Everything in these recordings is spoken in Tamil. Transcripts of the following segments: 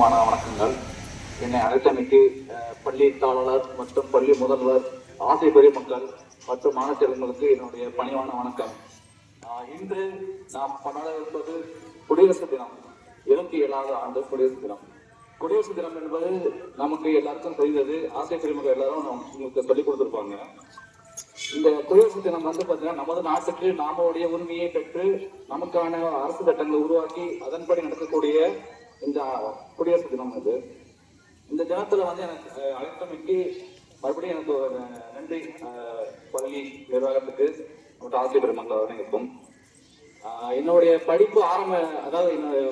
வணக்கங்கள். என்னை அழைத்தமைக்கு பள்ளி தாளர் மற்றும் பள்ளி முதல்வர், ஆசை பெருமக்கள் மற்றும் மாணவர்களுக்கு என்னுடைய பணிவான வணக்கம். இன்று நாம் கொண்டாட இருப்பது குடியரசு தினம். 27வது ஆண்டு குடியரசு தினம். குடியரசு தினம் என்பது நமக்கு எல்லாருக்கும் தெரிந்தது. ஆசை பெருமக்கள் எல்லாரும் உங்களுக்கு சொல்லிக் கொடுத்துருப்பாங்க. இந்த குடியரசு தினம் பார்த்தீங்கன்னா நமது நாட்டுக்கு நாமளுடைய உரிமையை பெற்று நமக்கான அரசு திட்டங்களை உருவாக்கி அதன்படி நடக்கக்கூடிய இந்த குடியரசு தினம் இது. இந்த தினத்துல எனக்கு அழைத்தமைக்கு மறுபடியும் எனக்கு ஒரு நன்றி. பள்ளி நிர்வாகத்துக்கு மற்றும் ஆசிரியர் பெருமக்கள் வணக்கம். என்னுடைய படிப்பு அதாவது என்னுடைய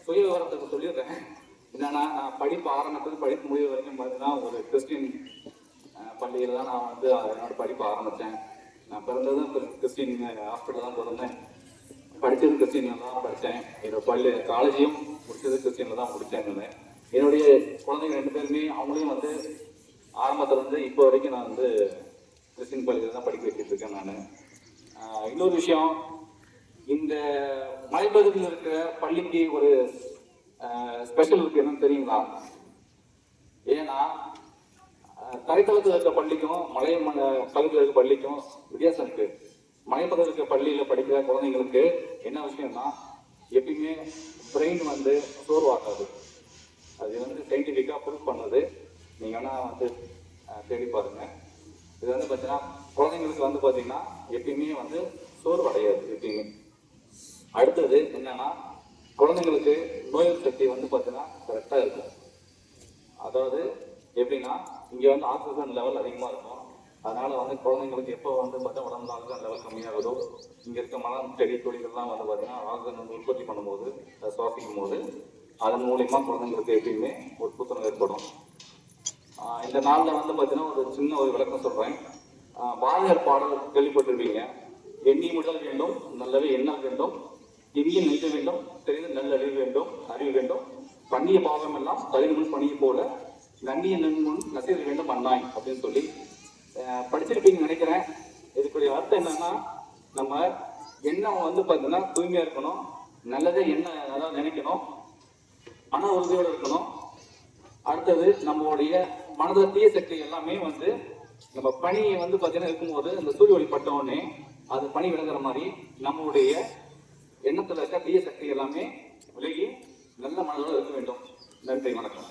சுய விவரத்துக்கு சொல்லிடுறேன். என்னன்னா, நான் படிப்பு ஆரம்பத்துக்கு படிப்பு முடிவு வரைக்கும் பார்த்தீங்கன்னா ஒரு கிறிஸ்டின் பள்ளியில் தான் நான் என்னோட படிப்பு ஆரம்பித்தேன். நான் பிறந்ததும் கிறிஸ்டின் ஹாஸ்பிட்டல் தான் பிறந்தேன். படித்தது கிறிஸ்டினில் தான் படித்தேன். என்னோட காலேஜையும் முடிச்சது கிறிஸ்டினில் தான் முடித்தேன். என்னுடைய குழந்தைங்க 2 பேருமே அவங்களையும் ஆரம்பத்தில் இப்போ வரைக்கும் நான் கிறிஸ்டின் பள்ளியில் தான் படிக்க வச்சுட்டு இருக்கேன் நான். இன்னொரு விஷயம், இந்த மலைப்பகுதியில் இருக்கிற பள்ளிக்கு ஒரு ஸ்பெஷல் இருக்கு. என்னன்னு தெரியுங்களா? ஏன்னா தரைத்தளத்தில் இருக்க பள்ளிக்கும் பகுதியில் இருக்க பள்ளிக்கும் வித்தியாசம் இருக்கு. மலைப்பகுதியில் இருக்க பள்ளியில் படிக்கிற குழந்தைங்களுக்கு என்ன விஷயம்னா, எப்பயுமே பிரெயின் சோர்வாகாது. அது சயின்டிஃபிக்காக ப்ரூவ் பண்ணது. நீங்கள் வேணால் தேடி பாருங்க. இது பார்த்தீங்கன்னா குழந்தைங்களுக்கு பார்த்தீங்கன்னா எப்பயுமே சோர்வு அடையாது எப்பயுமே. அடுத்தது என்னன்னா, குழந்தைங்களுக்கு நோய் சக்தி பார்த்தீங்கன்னா கரெக்டாக இருக்கும். அதாவது எப்படின்னா, இங்கே ஆக்சிஜன் லெவல் அதிகமாக இருக்கும். அதனால குழந்தைங்களுக்கு எப்போ பார்த்தா உடம்புல ஆக்சிஜன் லெவல் கம்மியாகுதோ, இங்கே இருக்க மரம் செடி கொடிகள்லாம் பார்த்தீங்கன்னா ஆக்சிஜன் உற்பத்தி பண்ணும்போது, சுவாசிக்கும் போது அதன் மூலியமா குழந்தைங்களுக்கு எப்பயுமே ஒரு புத்துணர்வு ஏற்படும். இந்த நாளில் பார்த்தீங்கன்னா ஒரு சின்ன ஒரு விளக்கம் சொல்றேன். பாரதியார் பாடல் கேள்விப்பட்டிருப்பீங்க. எண்ணி முதல் வேண்டும் நல்லவே எண்ணல் வேண்டும், இனிய நெஞ்ச வேண்டும் தெரிந்து நல்ல அறிவு வேண்டும், அறிவு வேண்டும், பண்ணிய பாவம் எல்லாம் தலிமுன் பணியை போல நன்னிய நன்முன் நசீர வேண்டும் அண்ணாய் அப்படின்னு சொல்லி படிச்சிருப்பீங்கன்னு நினைக்கிறேன். இதுக்குரிய அர்த்தம் என்னன்னா, நம்ம எண்ணம் பார்த்தீங்கன்னா தூய்மையா இருக்கணும், நல்லதே அதாவது நினைக்கணும், மன உறுதியோடு இருக்கணும். அடுத்தது நம்மளுடைய மனதில் தீய சக்தி எல்லாமே நம்ம பணியை பார்த்தீங்கன்னா இருக்கும்போது அந்த சூரிய ஒளி பட்ட உடனே அது பணி விலகிற மாதிரி நம்மளுடைய எண்ணத்தில் இருக்க தீய சக்தி எல்லாமே விலகி நல்ல மனதோடு இருக்க வேண்டும். நன்றி, வணக்கம்.